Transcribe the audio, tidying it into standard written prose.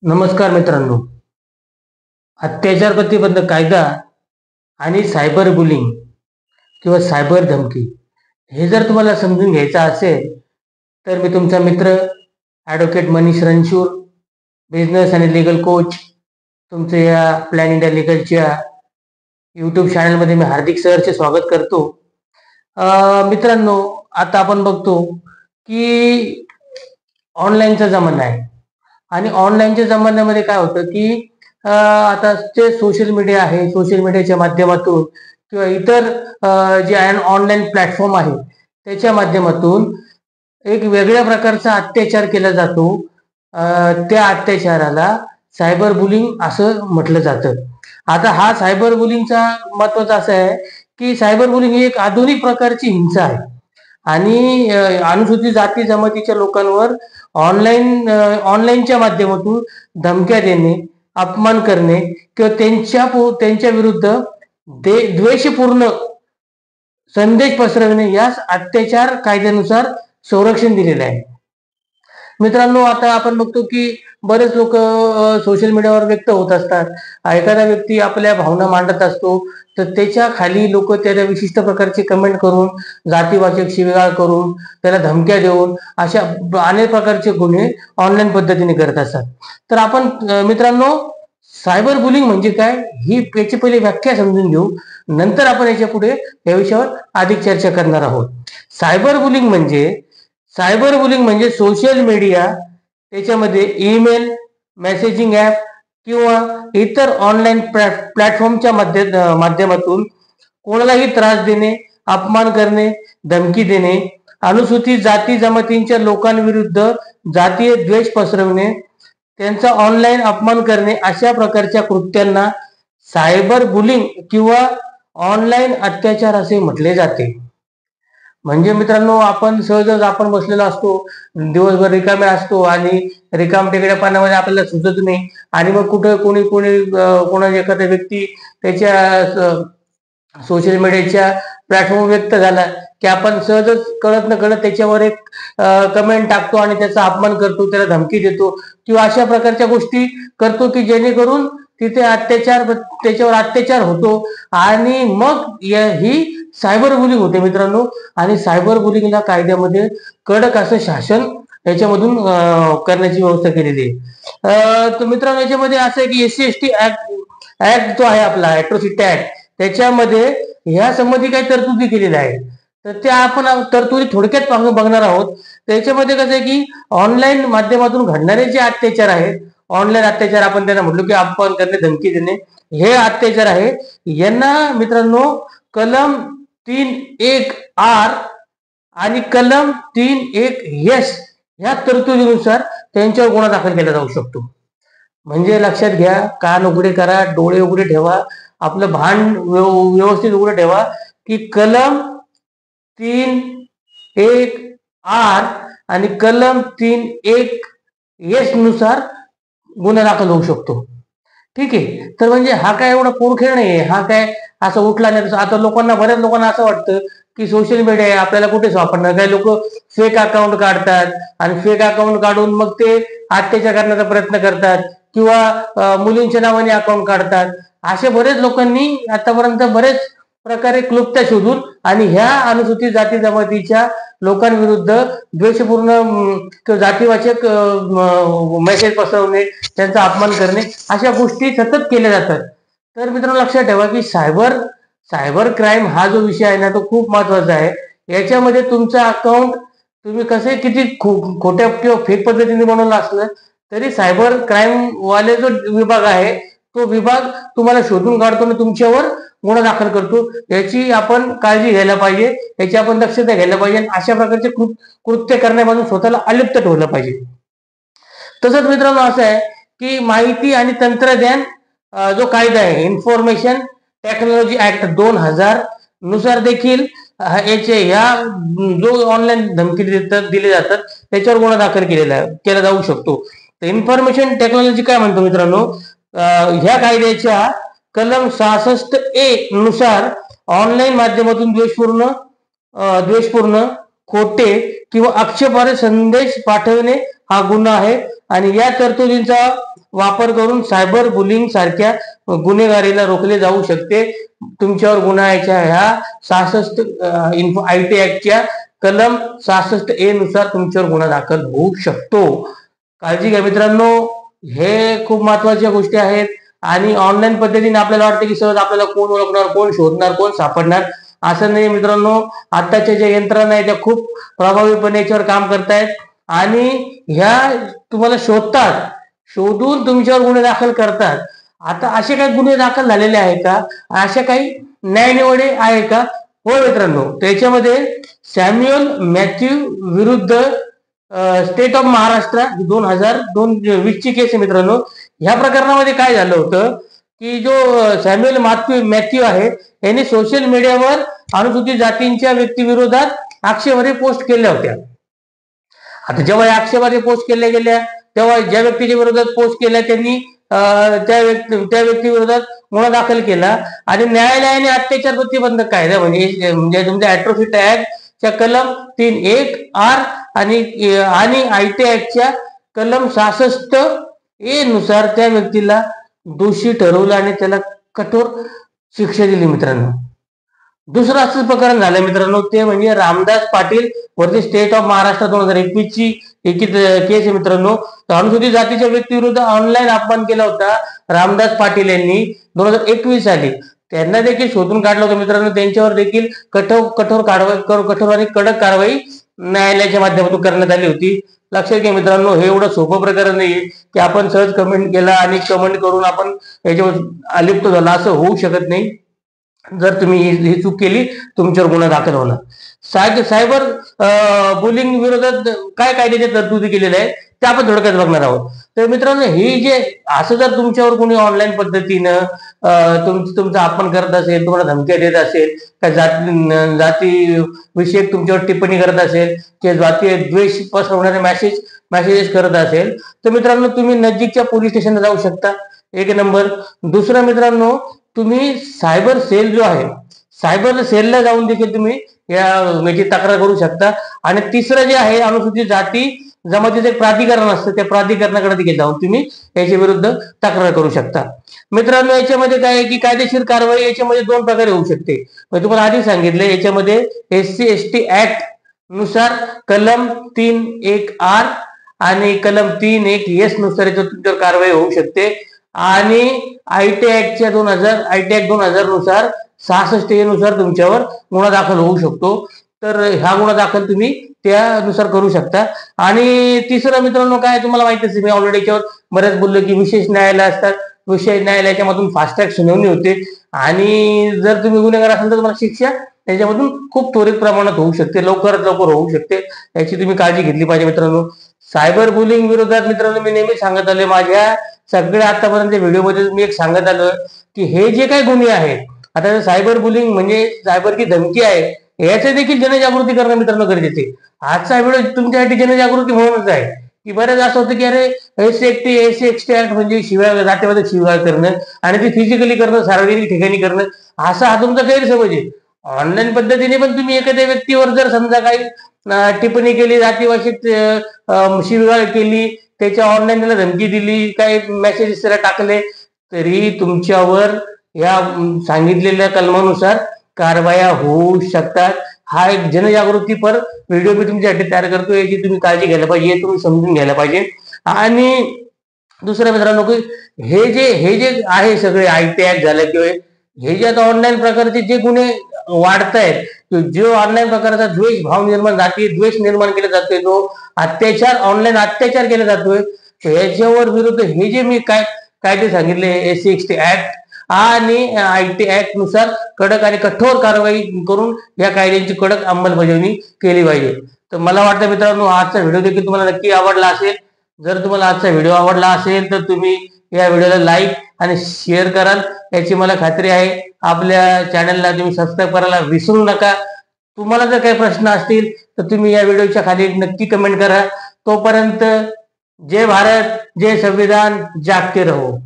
नमस्कार मित्रांनो. अत्याचार प्रतिबंधक कायदा आणि सायबर बुलिंग किंवा सायबर धमकी हे जर तुम्हाला समजून घ्यायचं असेल तर मी तुमचा मित्र ॲडव्होकेट मनीष रणशूर, बिझनेस आणि लीगल कोच, तुमचं या प्लॅन इंडिया लीगलच्या यूट्यूब चॅनलमध्ये मी हार्दिक सहर्ष स्वागत करतो. मित्रांनो, आता आपण बघतो की ऑनलाईनचा जमाना आहे आणि ऑनलाईनच्या जमान्यामध्ये काय होतं की आता जे सोशल मीडिया आहे, सोशल मीडियाच्या माध्यमातून किंवा इतर जे ऑनलाईन प्लॅटफॉर्म आहे त्याच्या माध्यमातून एक वेगळ्या प्रकारचा अत्याचार केला जातो. त्या अत्याचाराला सायबर बुलिंग असं म्हटलं जातं. आता हा सायबर बुलिंगचा महत्वाचा असं आहे की सायबर बुलिंग ही एक आधुनिक प्रकारची हिंसा आहे आणि अनुसूचित जाती जमातीच्या लोकांवर ऑनलाईनच्या माध्यमातून धमक्या देणे, अपमान करणे किंवा त्यांच्या विरुद्ध द्वेषपूर्ण संदेश पसरवणे यास अत्याचार कायद्यानुसार संरक्षण दिलेले आहे. मित्रांनो, आता आपण बघतो की बरेच लोक सोशल मीडियावर व्यक्त होत असतात. एखादा व्यक्ती आपल्या भावना मांडत असतो तर त्याच्या खाली लोक त्याला विशिष्ट प्रकारचे कमेंट करून, जातीवाचक शिवीगाळ करून, त्याला धमक्या देऊन अशा अनेक प्रकारचे गुन्हे ऑनलाईन पद्धतीने करत असतात. तर आपण मित्रांनो, सायबर बुलिंग म्हणजे काय ही याची पहिली व्याख्या समजून घेऊ, नंतर आपण याच्या पुढे या विषयावर अधिक चर्चा करणार आहोत. सायबर बुलिंग म्हणजे सोशल मीडिया, त्याच्यामध्ये ईमेल, मेसेजिंग ॲप किंवा इतर ऑनलाईन प्लॅटफॉर्मच्या माध्यमातून कोणालाही त्रास देणे, अपमान करणे, धमकी देणे, अनुसूचित जाती जमातींच्या लोकांविरुद्ध जातीय द्वेष पसरवणे, त्यांचा ऑनलाईन अपमान करणे अशा प्रकारच्या कृत्यांना सायबर बुलिंग किंवा ऑनलाईन अत्याचार असे म्हटले जाते. म्हणजे मित्रांनो, आपण सहजच आपण बसलेलो असतो, दिवसभर रिकामे असतो आणि रिकाम टेकड्या पाण्यामध्ये आपल्याला सुचत नाही आणि मग कुठं कोणाची एखादा व्यक्ती त्याच्या सोशल मीडियाच्या प्लॅटफॉर्म व्यक्त झाला की आपण सहजच कळत न कळत त्याच्यावर एक कमेंट टाकतो आणि त्याचा अपमान करतो, त्याला धमकी देतो किंवा अशा प्रकारच्या गोष्टी करतो की जेणेकरून तिथे त्याच्यावर अत्याचार होतो आणि मग ही सायबर बुलिंग होते मित्रांनो. आणि सायबर बुलिंगला कायद्यामध्ये कडक असं शासन याच्यामधून करण्याची व्यवस्था केलेली आहे. तर मित्रांनो, याच्यामध्ये असं आहे की SC/ST ऍक्ट जो आहे आपला ॲट्रॉसिटी ऍक्ट, त्याच्यामध्ये ह्या संबंधी काही तरतुदी केलेल्या आहेत. तर त्या आपण तरतुदी थोडक्यात बघणार आहोत. त्याच्यामध्ये कसं आहे की ऑनलाईन माध्यमातून घडणारे जे अत्याचार आहेत, ऑनलाईन अत्याचार आपण त्यांना म्हटलो की अपमान करणे, धमकी देणे, हे अत्याचार आहे. यांना मित्रांनो कलम 3(1)R आणि कलम 3(1)S ह्या तरतुदीनुसार त्यांच्यावर गुन्हा दाखल केला जाऊ शकतो. म्हणजे लक्षात घ्या, कान उघडे करा, डोळे उघडे ठेवा, आपलं भान व्यवस्थित उघडे ठेवा की कलम 3(1)R आणि कलम 3(1)S नुसार गुन्हा दाखल होऊ शकतो. ठीक आहे. तर म्हणजे हा काय एवढा पोरखेळ नाहीये, हा काय असं उठला नाही. आता बऱ्याच लोकांना असं वाटतं की सोशल मीडिया आहे, आपल्याला कुठे सापडणार. काही लोक फेक अकाउंट काढतात आणि फेक अकाउंट काढून मग ते अत्याचार करण्याचा प्रयत्न करतात किंवा मुलींच्या नावाने अकाउंट काढतात. असे बरेच लोकांनी आतापर्यंत बरेच प्रकारे क्लुप्त्या शोधून आणि ह्या अनुसूचित जाती जमातीच्या लोकांविरुद्ध द्वेषपूर्ण जातीवाचक मेसेज पसरवणे, त्यांचा अपमान करणे अशा गोष्टी सतत केल्या जातात. तर मित्रांनो, लक्षात ठेवा की सायबर क्राईम हा जो विषय आहे ना, तो खूप महत्वाचा आहे. याच्यामध्ये तुमचं अकाउंट तुम्ही कसे किती खोट्या किंवा फेक पद्धतीने बनवलं असलं तरी सायबर क्राईम वाले जो विभाग आहे तो विभाग तुम्हाला शोधून काढतो आणि तुमच्यावर गुन्हा दाखल करतो. याची आपण काळजी घ्यायला पाहिजे, याची आपण दक्षता घ्यायला पाहिजे. अशा प्रकारचे कृत्य करण्यापासून स्वतःला अलिप्त ठेवलं पाहिजे. तसंच मित्रांनो असं आहे की माहिती आणि तंत्रज्ञान जो कायदा आहे, इन्फॉर्मेशन टेक्नॉलॉजी ऍक्ट 2000 नुसार देखील ह्या जो ऑनलाईन धमकी दिले जातात त्याच्यावर गुन्हा दाखल केला जाऊ शकतो. तर इन्फॉर्मेशन टेक्नॉलॉजी काय म्हणतो मित्रांनो, ह्या कायद्याच्या कलम 66(A) नुसार ऑनलाईन माध्यमातून द्वेषपूर्ण, खोटे किंवा आक्षेपार्ह संदेश पाठवणे हा गुन्हा आहे आणि या तरतुदींचा वापर करून सायबर बुलिंग सारख्या गुन्हेगारीला रोखले जाऊ शकते. तुमच्यावर गुन्ह्याच्या ह्या 66 IT ऍक्टच्या कलम 66A नुसार तुमच्यावर गुन्हा दाखल होऊ शकतो. काळजी घ्या मित्रांनो, हे खूप महत्वाच्या गोष्टी आहेत. आणि ऑनलाईन पद्धतीने आपल्याला वाटतं की सहज आपल्याला कोण ओळखणार, कोण शोधणार, कोण सापडणार, असं नाही मित्रांनो. आताच्या ज्या यंत्रणा आहेत त्या खूप प्रभावीपणे याच्यावर काम करतायत आणि ह्या तुम्हाला शोधतात, शोधून तुमच्यावर गुन्हे दाखल करतात. आता असे काही गुन्हे दाखल झालेले आहे का, अशा काही न्यायनिवाडे आहे का? हो मित्रांनो, त्याच्यामध्ये सॅम्युअल मॅथ्यू विरुद्ध स्टेट ऑफ महाराष्ट्र 2020 ची केस आहे मित्रांनो. ह्या प्रकरणामध्ये काय झालं होतं की जो सॅम्युअल मॅथ्यू आहे यांनी सोशल मीडियावर अनुसूचित जातींच्या व्यक्तीविरोधात आक्षेपार्ह पोस्ट केल्या होत्या. आता जेव्हा आक्षेपार्ह पोस्ट केल्या गेल्या तेव्हा ज्या व्यक्तीच्या विरोधात पोस्ट केल्या त्यांनी त्या व्यक्ती विरोधात गुन्हा दाखल केला आणि न्यायालयाने अत्याचार प्रतिबंधक कायदा म्हणजे तुमच्या ऍट्रॉसिटी ऍक्टच्या कलम 3(1)R आणि IT ऍक्टच्या कलम 66A नुसार त्या व्यक्तीला दोषी ठरवलं आणि त्याला कठोर शिक्षा दिली मित्रांनो. दुसरं असंच प्रकरण झालं मित्रांनो, ते म्हणजे रामदास पाटील वरती स्टेट ऑफ महाराष्ट्र 2021 ची केस आहे मित्रांनो. अनुसूचित जातीच्या व्यक्तीविरुद्ध ऑनलाईन अपमान केला होता रामदास पाटील यांनी 2021 साली. त्यांना देखील शोधून काढलं होतं मित्रांनो. त्यांच्यावर देखील कठोर आणि कडक कारवाई न्यायालयाच्या माध्यमातून करण्यात आली होती. लक्षात घ्या मित्रांनो, हे एवढं सोपं प्रकरण नाही की आपण सहज कमेंट केला आणि कमेंट करून आपण याच्यावर अलिप्त झाला, असं होऊ शकत नाही. जर तुम्ही ही चूक केली तुमच्यावर गुन्हा दाखल होणार. सायबर बुलिंग विरोधात काय कायद्याच्या तरतुदी केलेल्या आहेत ते आपण थोडक्यात बघणार आहोत. तर मित्रांनो, ही जे असं जर तुमच्यावर कोणी ऑनलाईन पद्धतीनं तुमचा अपमान करत असेल, तुम्हाला धमक्या देत असेल, काय जाती विषयक तुमच्यावर टिप्पणी करत असेल किंवा जातीय द्वेष पसरवणारे मेसेजेस करत असेल तर मित्रांनो तुम्ही नजीकच्या पोलीस स्टेशनला जाऊ शकता. एक नंबर. दुसरं मित्रांनो, तुम्ही सायबर सेल जो आहे सायबर सेलला जाऊन देखील तुम्ही याची तक्रार करू शकता. आणि तिसरं जे आहे अनुसूचित जाती जमातीचं एक प्राधिकरण असतं, त्या प्राधिकरणाकडे देखील जाऊन तुम्ही याच्या विरुद्ध तक्रार करू शकता. मित्रांनो, याच्यामध्ये काय आहे की कायदेशीर कारवाई याच्यामध्ये 2 प्रकारे होऊ शकते. तुम्हाला आधी सांगितलं याच्यामध्ये SC/ST ऍक्ट नुसार कलम 3(1)R आणि कलम 3(1)S नुसार तुमच्यावर कारवाई होऊ शकते. आणि IT ऍक्ट 2000 नुसार 66A नुसार तुमच्यावर गुन्हा दाखल होऊ शकतो. तर हा गुन्हा दाखल तुम्ही त्यानुसार करू शकता. आणि तिसरं मित्रांनो काय, तुम्हाला माहिती असेल, मी ऑलरेडी याच्यावर बरेच बोललो की विशेष न्यायालय असतात. विशेष न्यायालयाच्या मधून फास्ट ट्रॅक सुनावणी होते आणि जर तुम्ही गुन्हेगार असाल तर तुम्हाला शिक्षा त्याच्यामधून खूप त्वरित प्रमाणात होऊ शकते, लवकरात लवकर होऊ शकते. याची तुम्ही काळजी घेतली पाहिजे मित्रांनो. सायबर बुलिंग विरोधात मित्रांनो मी नेहमी सांगत आलोय, माझ्या सगळ्या आतापर्यंत व्हिडिओमध्ये मी एक सांगत आलोय की हे जे काही गुन्हे आहेत, आता सायबर बुलिंग म्हणजे सायबरची धमकी आहे, याचे देखील जनजागृती करणं मित्रांनो गरजेचे. आजचा व्हिडिओ तुमच्यासाठी जनजागृती म्हणूनच आहे की बरेच असं होतं की अरे SC/ST ऍक्ट म्हणजे शिवाय जातीवाद शिवाय करणं आणि ते फिजिकली करणं, सार्वजनिक ठिकाणी करणं, असा हा तुमचा गैरसमज आहे. ऑनलाईन पद्धतीने पण तुम्ही एखाद्या व्यक्तीवर जर समजा काही टिप्पणी केली, जातीभाषेत शिवीगाळ केली, त्याच्या ऑनलाईन त्याला धमकी दिली, काही मेसेजेस त्याला टाकले, तरी तुमच्यावर या सांगितलेल्या कलमानुसार कारवाया होऊ शकतात. हा एक जनजागृतीपर व्हिडिओ मी तुमच्यासाठी तयार करतोय, याची तुम्ही काळजी घ्यायला पाहिजे, तुम्ही समजून घ्यायला पाहिजे. आणि दुसरं मित्रांनो, हे जे आहे सगळे IT ऍक्ट झालं किंवा हे जे आता ऑनलाईन प्रकारचे जे गुन्हे वाढत आहेत, जो ऑनलाईन प्रकारचा द्वेष भाव निर्माण, जातीय द्वेष निर्माण केला जातोय, जो अत्याचार ऑनलाईन अत्याचार केला जातोय, याच्यावर विरुद्ध हे जे मी कायदे सांगितले SC/ST ऍक्ट आणि IT ऍक्ट नुसार कडक आणि कठोर कारवाई करून या कायद्यांची कडक अंमलबजावणी केली पाहिजे. तर मला वाटतं मित्रांनो आजचा व्हिडिओ देखील तुम्हाला नक्की आवडला असेल. जर तुम्हाला आजचा व्हिडिओ आवडला असेल तर तुम्ही या व्हिडिओला लाईक आणि शेअर कराल याची मला खात्री आहे. आपल्या चॅनलला तुम्ही सबस्क्राईब करायला विसरू नका. तुम्हाला जर काही प्रश्न असतील तर तुम्ही या व्हिडिओच्या खाली नक्की कमेंट करा. तोपर्यंत जय भारत, जय संविधान, जागते रहो.